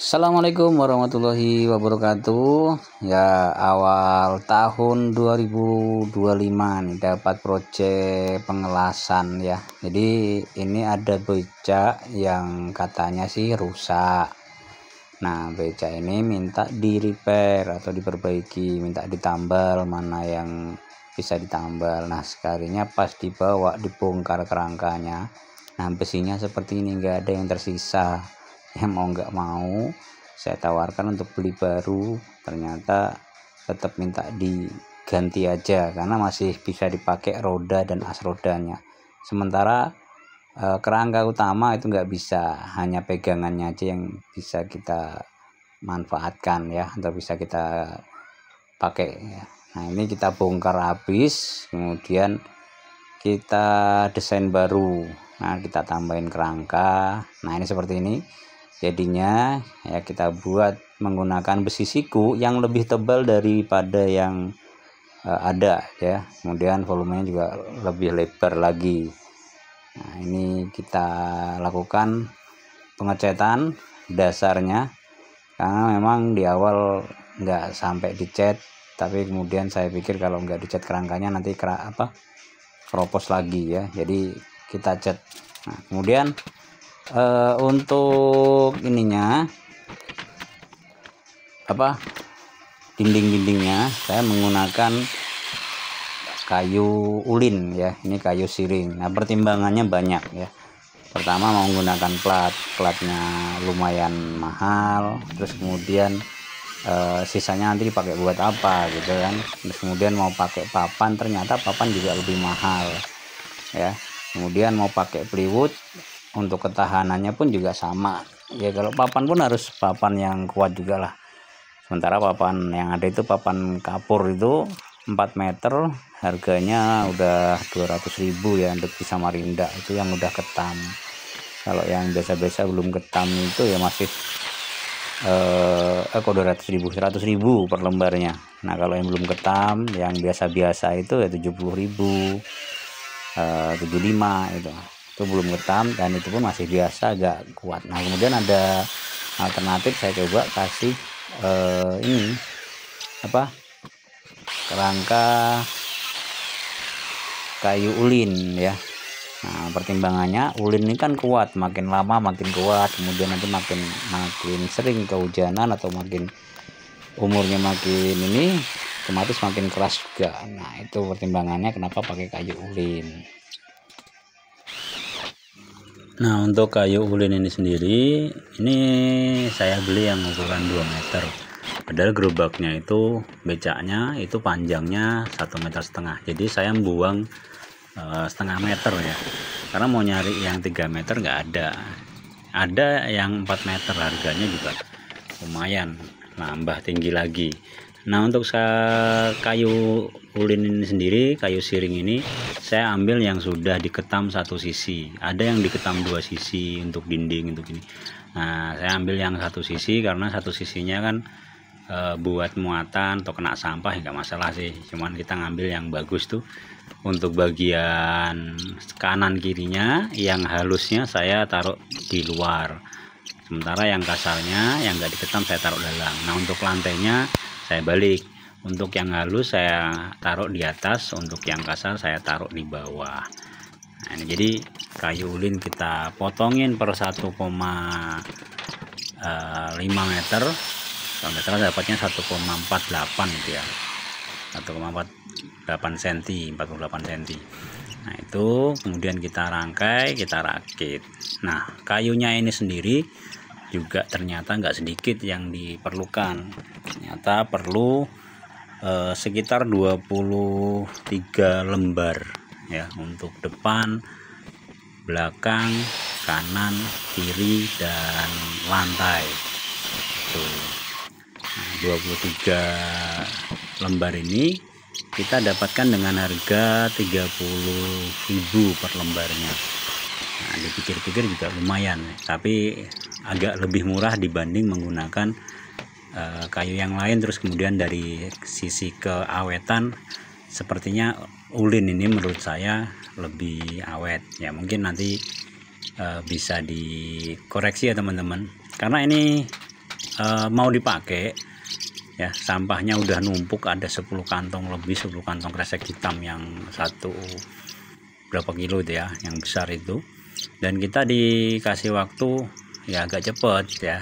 Assalamualaikum warahmatullahi wabarakatuh. Ya, awal tahun 2025 nih dapat proyek pengelasan ya. Jadi ini ada becak yang katanya sih rusak. Nah, becak ini minta di repair atau diperbaiki, minta ditambal mana yang bisa ditambal. Nah, sekalinya pas dibawa dibongkar kerangkanya. Nah, besinya seperti ini, nggak ada yang tersisa. Ya mau nggak mau saya tawarkan untuk beli baru, ternyata tetap minta diganti aja karena masih bisa dipakai roda dan as rodanya. Sementara kerangka utama itu nggak bisa, hanya pegangannya aja yang bisa kita manfaatkan ya, atau bisa kita pakai ya. Nah, ini kita bongkar habis, kemudian kita desain baru. Nah, kita tambahin kerangka. Nah, ini seperti ini jadinya ya. Kita buat menggunakan besi siku yang lebih tebal daripada yang ada ya, kemudian volumenya juga lebih lebar lagi. Nah, ini kita lakukan pengecatan dasarnya karena memang di awal nggak sampai dicat, tapi kemudian saya pikir kalau nggak dicat kerangkanya nanti keropos lagi ya, jadi kita cat. Nah, kemudian untuk ininya dinding-dindingnya saya menggunakan kayu ulin ya, ini kayu siring. Nah, pertimbangannya banyak ya. Pertama, mau menggunakan platnya lumayan mahal, terus kemudian sisanya nanti dipakai buat apa gitu kan. Terus kemudian mau pakai papan, ternyata papan juga lebih mahal ya. Kemudian mau pakai plywood, untuk ketahanannya pun juga sama ya. Kalau papan pun harus papan yang kuat juga lah. Sementara papan yang ada itu papan kapur itu 4 meter, harganya udah 200.000 ya untuk di Samarinda, itu yang udah ketam. Kalau yang biasa-biasa belum ketam itu ya masih 200.000, 100.000 per lembarnya. Nah, kalau yang belum ketam yang biasa-biasa itu ya 70.000, 75 itu belum ketam, dan itu pun masih biasa, agak kuat. Nah, kemudian ada alternatif, saya coba kasih ini kerangka kayu ulin ya. Nah, pertimbangannya ulin ini kan kuat, makin lama makin kuat, kemudian nanti makin sering kehujanan atau makin umurnya makin ini otomatis makin keras juga. Nah, itu pertimbangannya kenapa pakai kayu ulin. Nah, untuk kayu ulin ini sendiri, ini saya beli yang ukuran 2 meter. Padahal gerobaknya itu, becaknya itu panjangnya 1,5 meter. Jadi saya buang setengah meter ya. Karena mau nyari yang 3 meter nggak ada. Ada yang 4 meter, harganya juga lumayan, nambah tinggi lagi. Nah, untuk kayu ulin ini sendiri, kayu siring ini saya ambil yang sudah diketam satu sisi. Ada yang diketam 2 sisi untuk dinding, untuk ini. Nah, saya ambil yang satu sisi karena satu sisinya kan buat muatan atau kena sampah nggak masalah sih. Cuman kita ngambil yang bagus tuh untuk bagian kanan kirinya, yang halusnya saya taruh di luar. Sementara yang kasarnya, yang nggak diketam, saya taruh dalam. Nah, untuk lantainya saya balik. Untuk yang halus saya taruh di atas, untuk yang kasar saya taruh di bawah. Nah, ini jadi kayu ulin kita potongin per 1,5 meter. Kalau nggak salah dapatnya 1,48 gitu ya, 1,48 cm, 48 cm. Nah, itu kemudian kita rangkai, kita rakit. Nah, kayunya ini sendiri juga ternyata nggak sedikit yang diperlukan. Ternyata perlu sekitar 23 lembar ya, untuk depan, belakang, kanan, kiri, dan lantai. Tuh. Nah, 23 lembar ini kita dapatkan dengan harga 30.000 per lembarnya. Nah, dipikir-pikir juga lumayan, tapi agak lebih murah dibanding menggunakan kayu yang lain. Terus kemudian dari sisi keawetan, sepertinya ulin ini menurut saya lebih awet ya. Mungkin nanti bisa dikoreksi ya teman-teman, karena ini mau dipakai ya, sampahnya udah numpuk, ada 10 kantong lebih, 10 kantong kresek hitam yang satu berapa kilo itu ya, yang besar itu. Dan kita dikasih waktu ya agak cepet ya.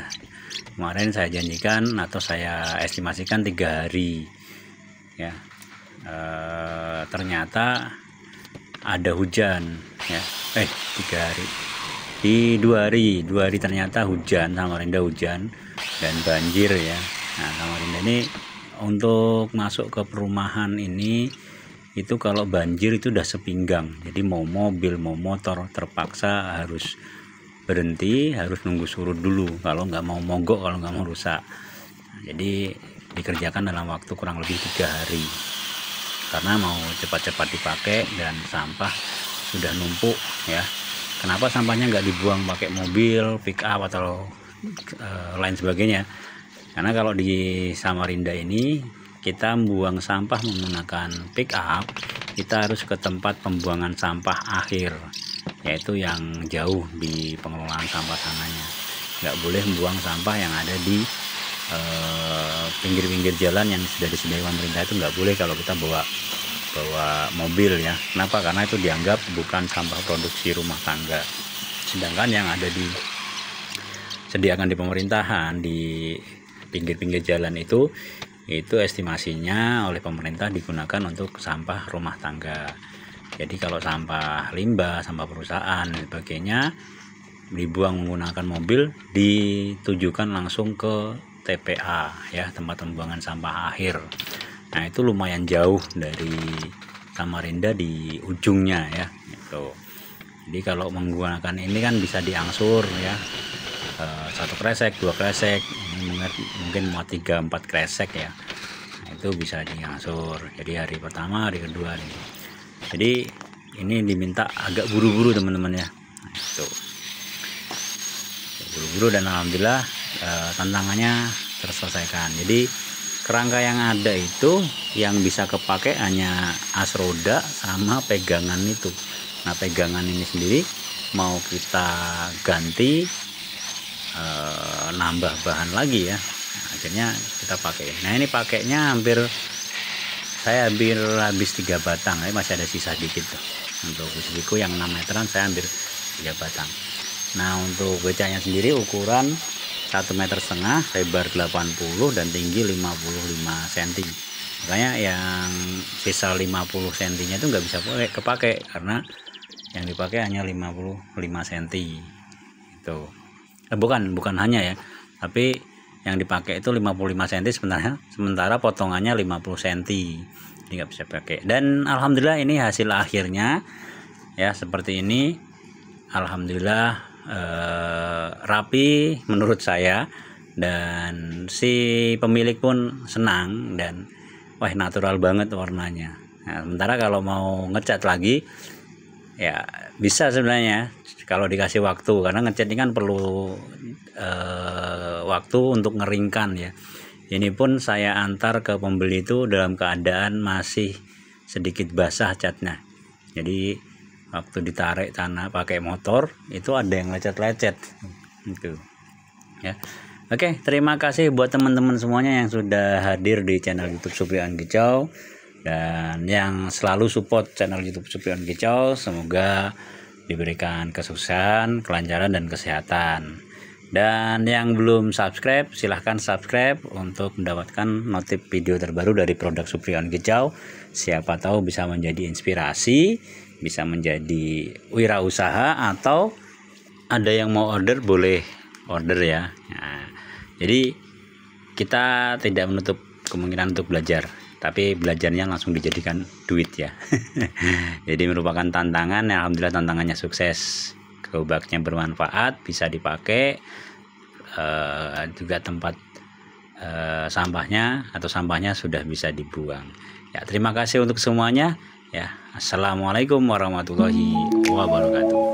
Kemarin saya janjikan atau saya estimasikan 3 hari ya. Ternyata ada hujan ya. 3 hari, di 2 hari ternyata hujan, Samarinda hujan dan banjir ya. Nah, Samarinda ini untuk masuk ke perumahan ini itu kalau banjir itu udah sepinggang, jadi mau mobil mau motor terpaksa harus berhenti, harus nunggu surut dulu kalau nggak mau mogok, kalau nggak mau rusak. Jadi dikerjakan dalam waktu kurang lebih 3 hari karena mau cepat-cepat dipakai dan sampah sudah numpuk ya. Kenapa sampahnya nggak dibuang pakai mobil pick up atau lain sebagainya? Karena kalau di Samarinda ini kita buang sampah menggunakan pick up, kita harus ke tempat pembuangan sampah akhir, yaitu yang jauh di pengelolaan sampah sananya. Nggak boleh membuang sampah yang ada di pinggir-pinggir jalan yang sudah disediakan pemerintah, itu nggak boleh kalau kita bawa mobil ya. Kenapa? Karena itu dianggap bukan sampah produksi rumah tangga. Sedangkan yang ada disediakan di pemerintahan di pinggir-pinggir jalan itu estimasinya oleh pemerintah digunakan untuk sampah rumah tangga. Jadi kalau sampah limbah, sampah perusahaan dan sebagainya dibuang menggunakan mobil, ditujukan langsung ke TPA ya, tempat pembuangan sampah akhir. Nah, itu lumayan jauh dari Samarinda di ujungnya ya gitu. Jadi kalau menggunakan ini kan bisa diangsur ya, 1 kresek, 2 kresek, mungkin mau 3-4 kresek ya. Nah, itu bisa diangsur. Jadi hari pertama, hari kedua nih. Jadi ini diminta agak buru-buru teman-teman ya. Nah, itu buru-buru dan alhamdulillah tantangannya terselesaikan. Jadi kerangka yang ada itu yang bisa kepake hanya as roda sama pegangan itu. Nah, pegangan ini sendiri mau kita ganti, nambah bahan lagi ya. Nah, akhirnya kita pakai. Nah, ini pakainya saya hampir habis 3 batang, masih ada sisa dikit tuh. Untuk busiku yang 6 meteran saya hampir 3 batang. Nah, untuk becanya sendiri ukuran 1,5 meter, lebar 80 dan tinggi 55 cm. Makanya yang sisa 50 cm itu nggak bisa kepake karena yang dipakai hanya 55 cm itu. Bukan hanya ya, tapi yang dipakai itu 55 cm sementara potongannya 50 cm, jadi nggak bisa pakai. Dan alhamdulillah ini hasil akhirnya ya seperti ini. Alhamdulillah rapi menurut saya, dan si pemilik pun senang dan wah, natural banget warnanya. Nah, sementara kalau mau ngecat lagi ya bisa sebenarnya kalau dikasih waktu, karena ngecat ini kan perlu waktu untuk ngeringkan ya. Ini pun saya antar ke pembeli itu dalam keadaan masih sedikit basah catnya. Jadi waktu ditarik tanah pakai motor itu ada yang lecet-lecet gitu ya. Oke, terima kasih buat teman-teman semuanya yang sudah hadir di channel YouTube Supriyo Anggicau dan yang selalu support channel YouTube Supriyo Anggicau. Semoga diberikan kesuksesan, kelancaran dan kesehatan. Dan yang belum subscribe, silahkan subscribe untuk mendapatkan notif video terbaru dari produk Supriyo Anggicau. Siapa tahu bisa menjadi inspirasi, bisa menjadi wirausaha, atau ada yang mau order boleh order ya. Nah, jadi kita tidak menutup kemungkinan untuk belajar, tapi belajarnya langsung dijadikan duit ya. Jadi merupakan tantangan. Alhamdulillah tantangannya sukses. Gerobaknya bermanfaat, bisa dipakai, juga tempat sampahnya sudah bisa dibuang ya. Terima kasih untuk semuanya ya. Assalamualaikum warahmatullahi wabarakatuh.